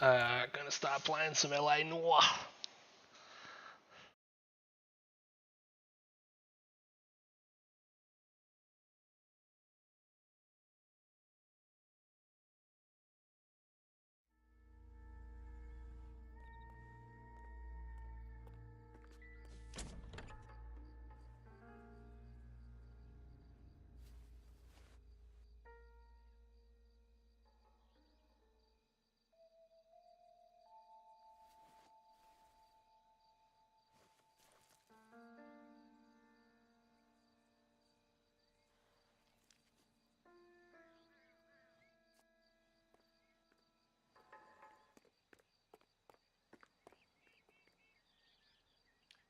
Gonna start playing some LA Noir.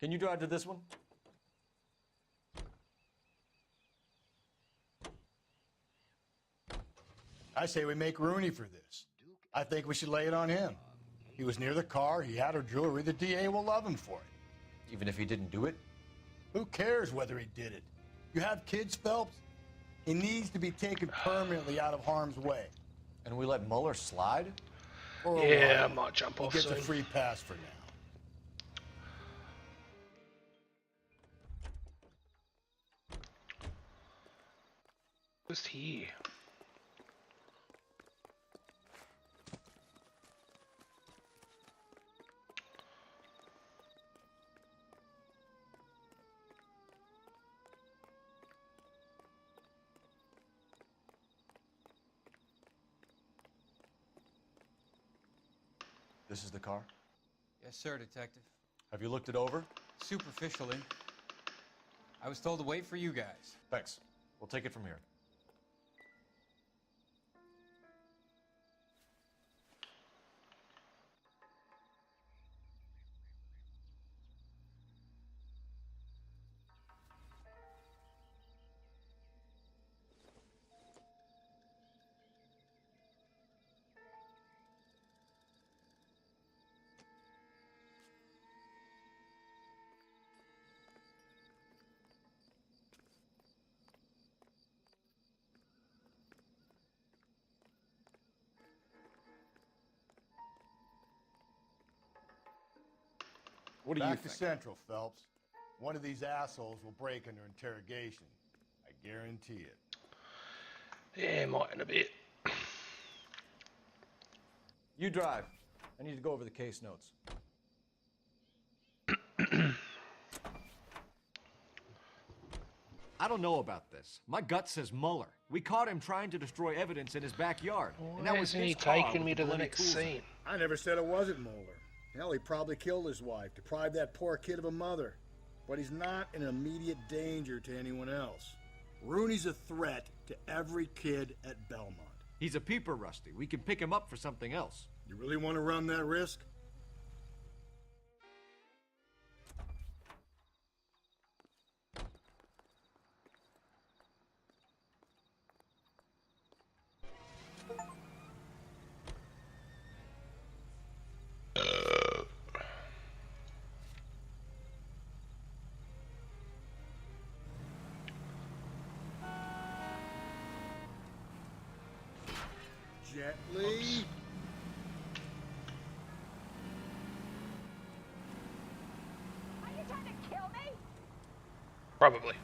Can you drive to this one? I say we make Rooney for this. I think we should lay it on him. He was near the car, he had her jewelry, the DA will love him for it. Even if he didn't do it? Who cares whether he did it? You have kids, Phelps? He needs to be taken permanently out of harm's way. And we let Mueller slide? For a Yeah, I while. might jump He off gets soon. a free pass for now. Just here. This is the car? Yes, sir, Detective. Have you looked it over? Superficially. I was told to wait for you guys. Thanks. We'll take it from here. What do you Back to think? Central, Phelps. One of these assholes will break under interrogation. I guarantee it. Yeah, might in a bit. You drive. I need to go over the case notes. I don't know about this. My gut says Mueller. We caught him trying to destroy evidence in his backyard. And that Why was isn't his he car taking with me to the bloody next tools in it. scene? I never said it wasn't Moeller. Hell, he probably killed his wife, deprived that poor kid of a mother. But he's not an immediate danger to anyone else. Rooney's a threat to every kid at Belmont. He's a peeper, Rusty. We can pick him up for something else. You really want to run that risk? Gently. Are you trying to kill me? Probably.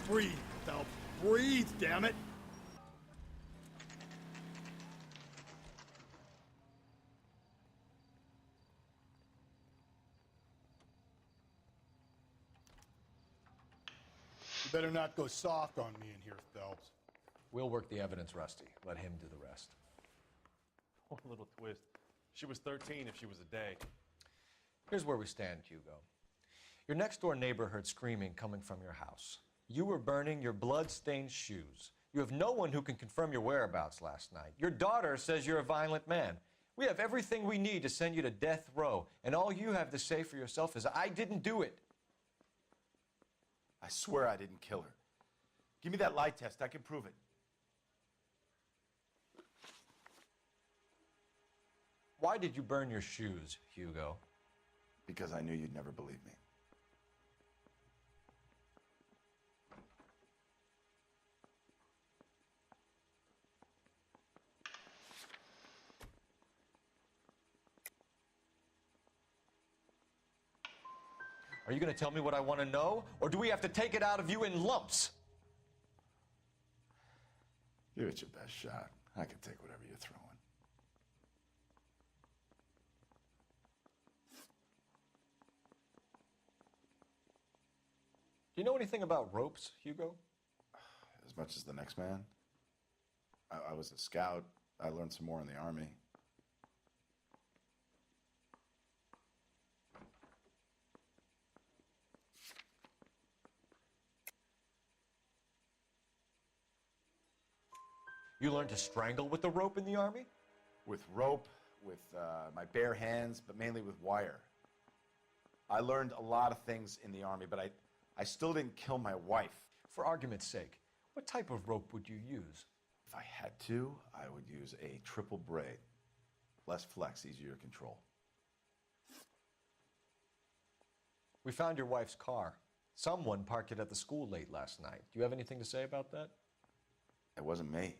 Breathe, Phelps. Breathe, damn it! You better not go soft on me in here, Phelps. We'll work the evidence, Rusty. Let him do the rest. One little twist. She was 13 if she was a day. Here's where we stand, Hugo. Your next-door neighbor heard screaming coming from your house. You were burning your blood-stained shoes. You have no one who can confirm your whereabouts last night. Your daughter says you're a violent man. We have everything we need to send you to death row, and all you have to say for yourself is, I didn't do it. I swear I didn't kill her. Give me that lie test. I can prove it. Why did you burn your shoes, Hugo? Because I knew you'd never believe me. Are you going to tell me what I want to know, or do we have to take it out of you in lumps? Give it your best shot. I can take whatever you're throwing. Do you know anything about ropes, Hugo? As much as the next man. I was a scout. I learned some more in the Army. You learned to strangle with the rope in the Army? With rope, with my bare hands, but mainly with wire. I learned a lot of things in the Army, but I still didn't kill my wife. For argument's sake, what type of rope would you use? If I had to, I would use a triple braid. Less flex, easier to control. We found your wife's car. Someone parked it at the school late last night. Do you have anything to say about that? It wasn't me.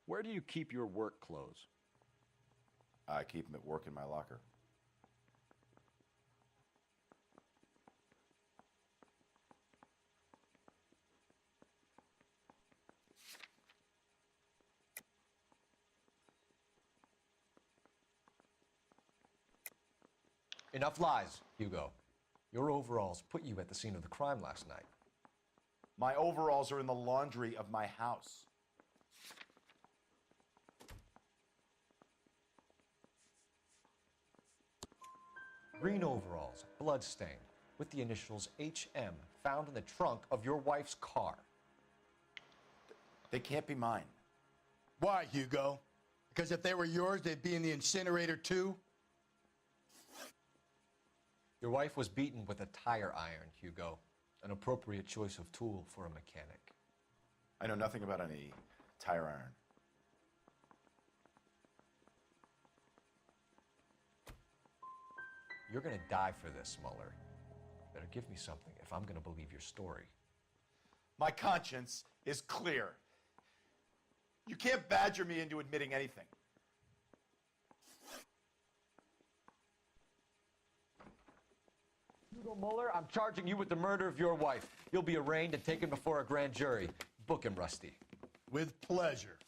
Where do you keep your work clothes? I keep them at work in my locker. Enough lies, Hugo. Your overalls put you at the scene of the crime last night. My overalls are in the laundry of my house. Green overalls, bloodstained, with the initials HM found in the trunk of your wife's car. They can't be mine. Why, Hugo? Because if they were yours, they'd be in the incinerator too? Your wife was beaten with a tire iron, Hugo. An appropriate choice of tool for a mechanic. I know nothing about any tire iron. You're gonna die for this, Mueller. Better give me something if I'm gonna believe your story. My conscience is clear. You can't badger me into admitting anything. Hugo Mueller, I'm charging you with the murder of your wife. You'll be arraigned and taken before a grand jury. Book him, Rusty. With pleasure.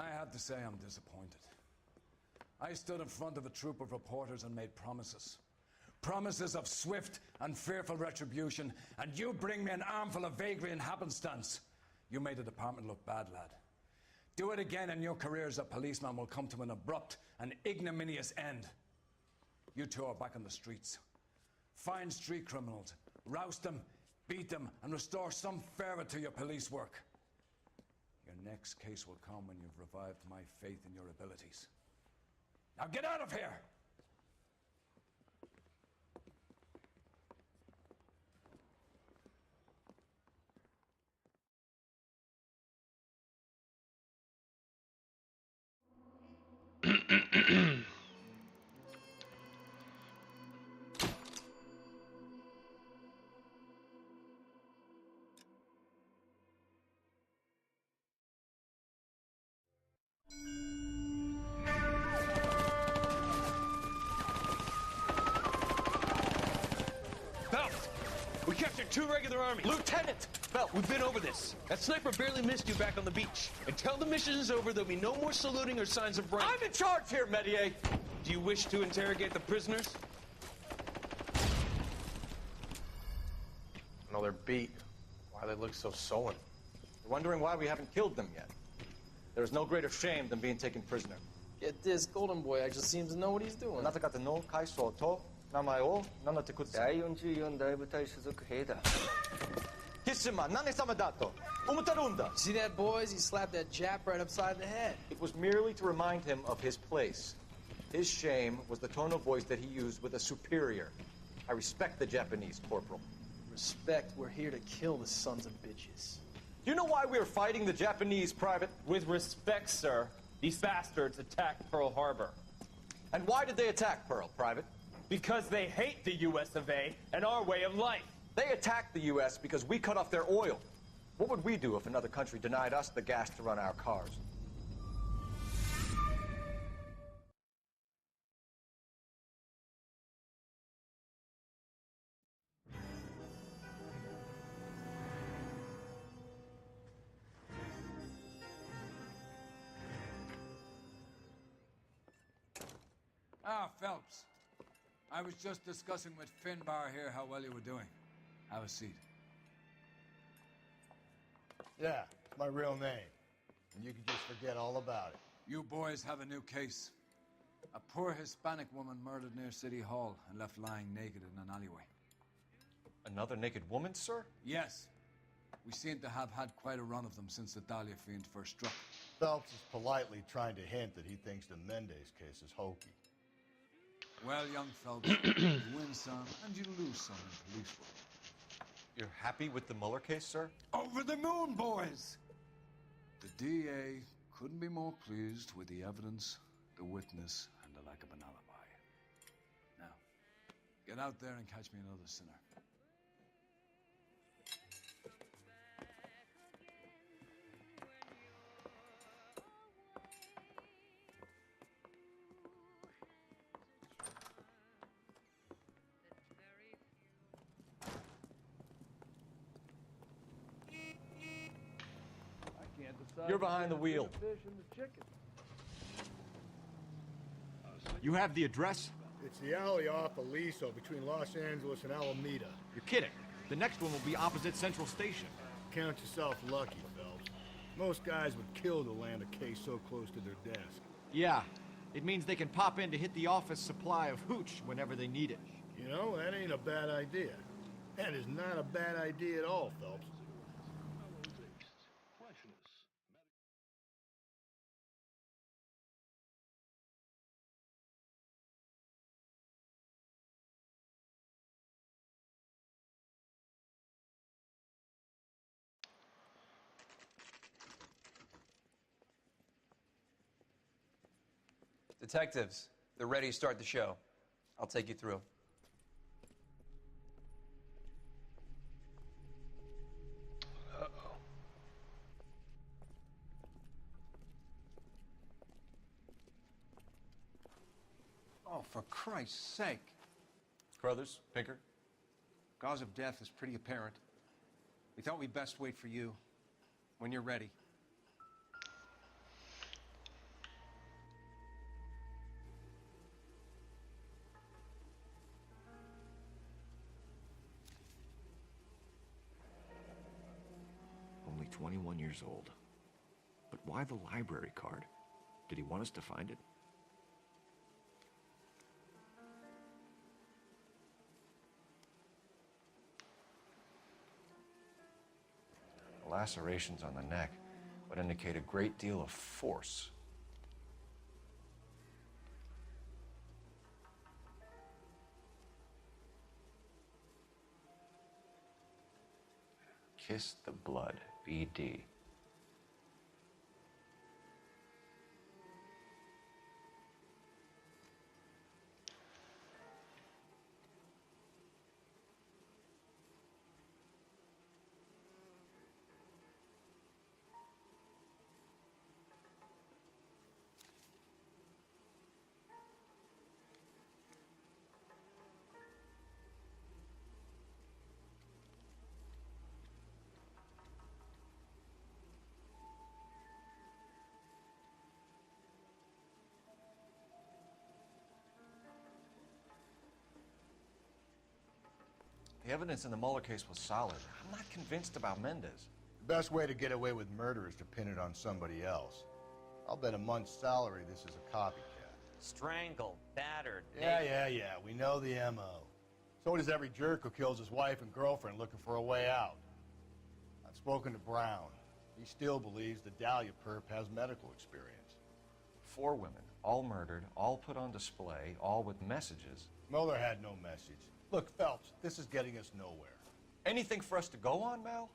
I have to say I'm disappointed. I stood in front of a troop of reporters and made promises. Promises of swift and fearful retribution, and you bring me an armful of vagary and happenstance. You made the department look bad, lad. Do it again and your career as a policeman will come to an abrupt and ignominious end. You two are back on the streets. Find street criminals, roust them, beat them, and restore some fervor to your police work. Your next case will come when you've revived my faith in your abilities. Now get out of here! Get 2 regular army. Lieutenant! Phelps, We've been over this. That sniper barely missed you back on the beach. Until the mission is over, there'll be no more saluting or signs of rank. I'm in charge here, Medier! Do you wish to interrogate the prisoners? No, they're beat. Why they look so sullen? You're wondering why we haven't killed them yet. There is no greater shame than being taken prisoner. Get this, Golden Boy actually seems to know what he's doing. あなた方の会社と名前を名乗ってください。第44大部隊所属兵だ。キスマ何様だと思ってるんだ。 See that, boys? He slapped that Jap right upside the head. It was merely to remind him of his place. His shame was the tone of voice that he used with a superior. I respect the Japanese, Corporal. Respect, we're here to kill the sons of bitches. Do you know why we are fighting the Japanese, Private? With respect, sir, these bastards attacked Pearl Harbor. And why did they attack Pearl, Private? Because they hate the US of A and our way of life. They attacked the U.S. because we cut off their oil. What would we do if another country denied us the gas to run our cars? Ah, Phelps. I was just discussing with Finbar here how well you were doing. Have a seat. Yeah, it's my real name. And you can just forget all about it. You boys have a new case. A poor Hispanic woman murdered near City Hall and left lying naked in an alleyway. Another naked woman, sir? Yes. We seem to have had quite a run of them since the Dahlia fiend first struck. Phelps is politely trying to hint that he thinks the Mendez case is hokey. Well, young Phelps, you win some and you lose some in police work. You're happy with the Mueller case, sir? Over the moon, boys! The DA couldn't be more pleased with the evidence, the witness, and the lack of an alibi. Now, get out there and catch me another sinner. You're behind the wheel. You have the address? It's the alley off Aliso between Los Angeles and Alameda. You're kidding. The next one will be opposite Central Station. Count yourself lucky, Phelps. Most guys would kill to land a case so close to their desk. Yeah. It means they can pop in to hit the office supply of hooch whenever they need it. You know, that ain't a bad idea. That is not a bad idea at all, Phelps. Detectives, they're ready to start the show. I'll take you through. Uh-oh. Oh, for Christ's sake. Crothers, Pinker. Cause of death is pretty apparent. We thought we'd best wait for you. When you're ready. Only 21 years old. But why the library card? Did he want us to find it? Lacerations on the neck would indicate a great deal of force. Kiss the blood, BD. The evidence in the Mueller case was solid. I'm not convinced about Mendez. The best way to get away with murder is to pin it on somebody else. I'll bet a month's salary this is a copycat. Strangled, battered. Yeah. We know the M.O. So does every jerk who kills his wife and girlfriend looking for a way out. I've spoken to Brown. He still believes the Dahlia perp has medical experience. 4 women, all murdered, all put on display, all with messages. Mueller had no message. Look, Phelps, this is getting us nowhere. Anything for us to go on, Mal?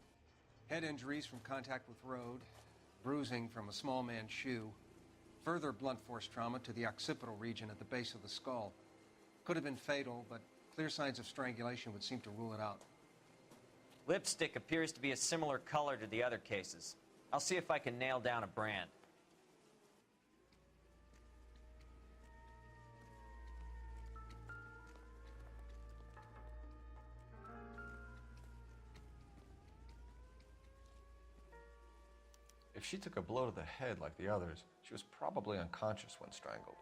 Head injuries from contact with road, bruising from a small man's shoe, further blunt force trauma to the occipital region at the base of the skull. Could have been fatal, but clear signs of strangulation would seem to rule it out. Lipstick appears to be a similar color to the other cases. I'll see if I can nail down a brand. If she took a blow to the head like the others, she was probably unconscious when strangled.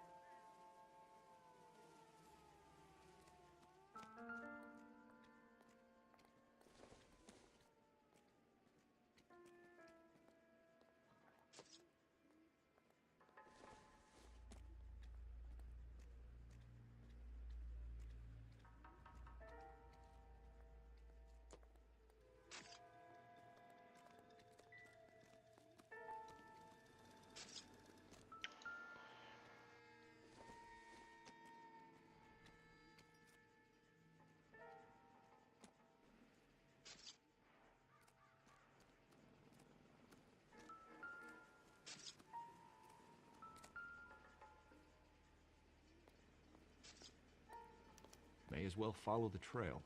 May as well follow the trail.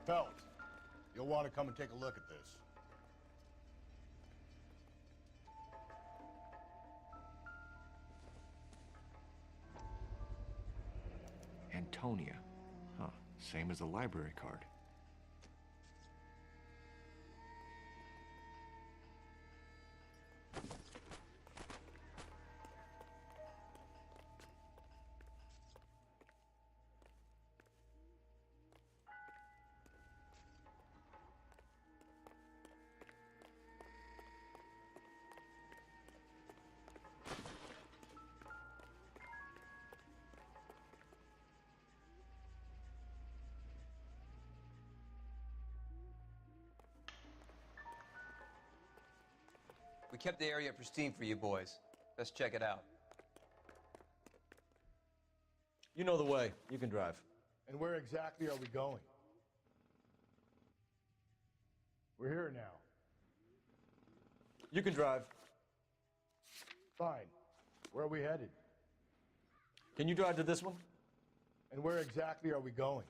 Phelps, you'll want to come and take a look at this. Antonia. Huh. Same as the library card. We kept the area pristine for you boys. Let's check it out. You know the way. You can drive. And where exactly are we going? We're here now. You can drive. Fine. Where are we headed? Can you drive to this one? And where exactly are we going?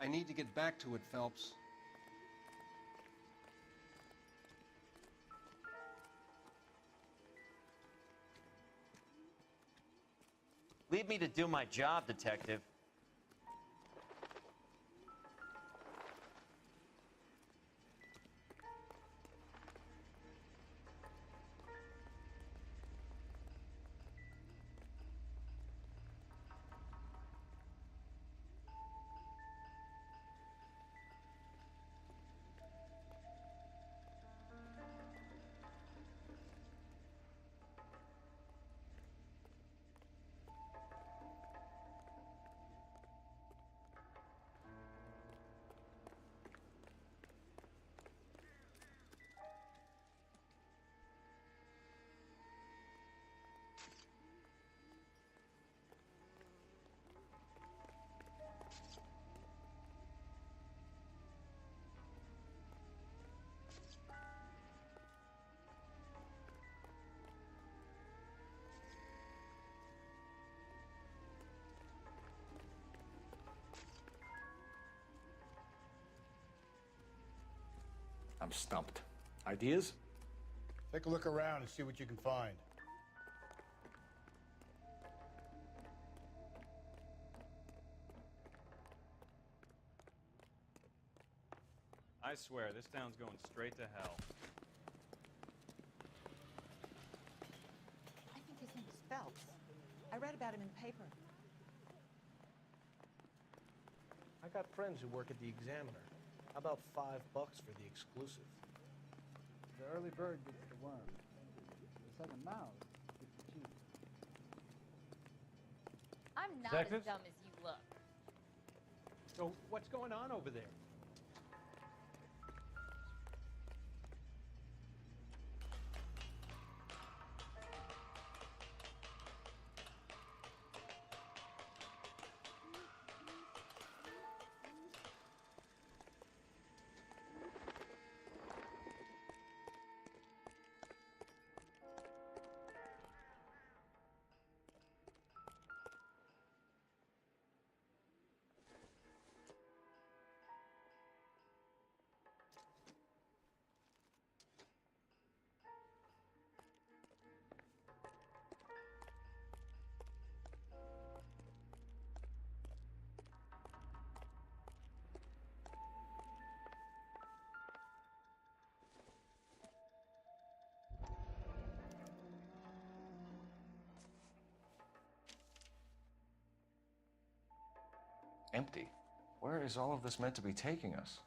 I need to get back to it, Phelps. Leave me to do my job, Detective. stumped. Ideas? Take a look around and see what you can find. I swear, this town's going straight to hell. I think his name is Phelps. I read about him in the paper. I got friends who work at the Examiner. How about $5 for the exclusive? The early bird gets the worm. The second mouse gets the cheese. I'm not Detective? as dumb as you look. So, what's going on over there? Empty. Where is all of this meant to be taking us?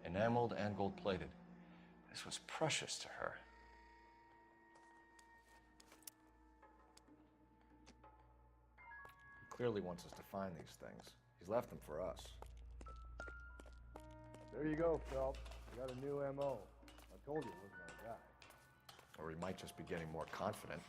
Enameled and gold-plated. This was precious to her. He clearly wants us to find these things. He's left them for us. There you go, Phelps. You got a new M.O. I told you it wasn't our guy. Or he might just be getting more confident.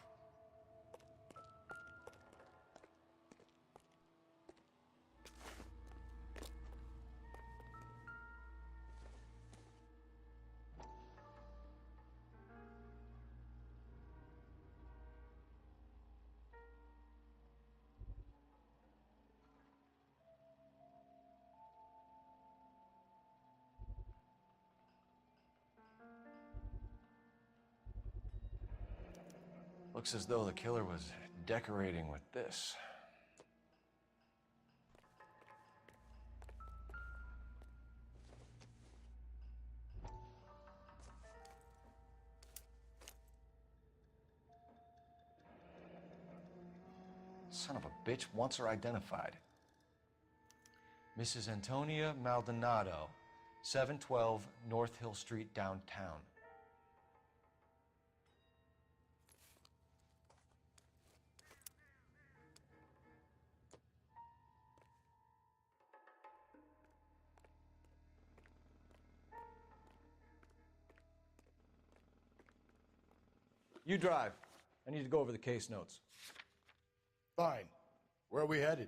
Looks as though the killer was decorating with this. Son of a bitch wants her identified. Mrs. Antonia Maldonado, 712 North Hill Street, downtown. You drive. I need to go over the case notes. Fine. Where are we headed?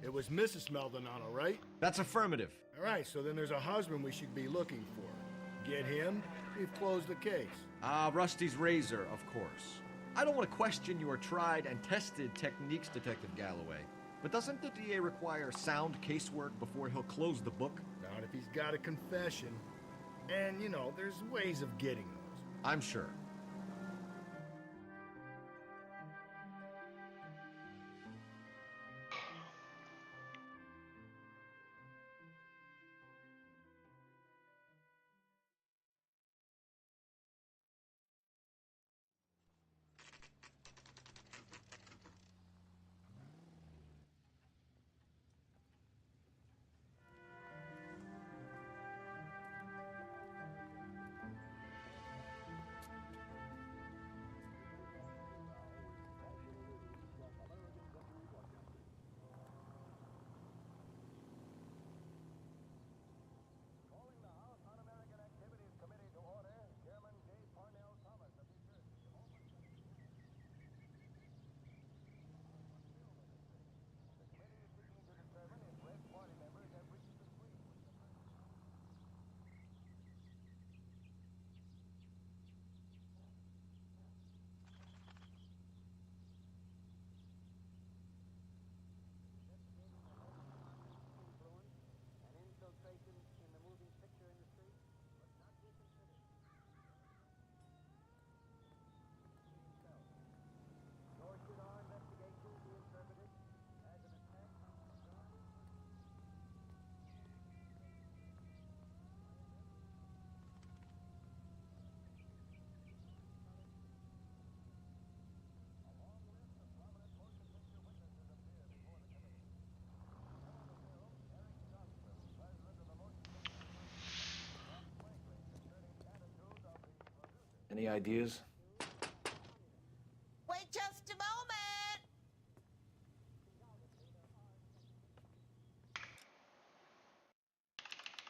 It was Mrs. Maldonado, right? That's affirmative. All right, so then there's a husband we should be looking for. Get him, we've closed the case. Rusty's razor, of course. I don't want to question your tried and tested techniques, Detective Galloway. But doesn't the DA require sound casework before he'll close the book? Not if he's got a confession. And, you know, there's ways of getting those. I'm sure. Any ideas?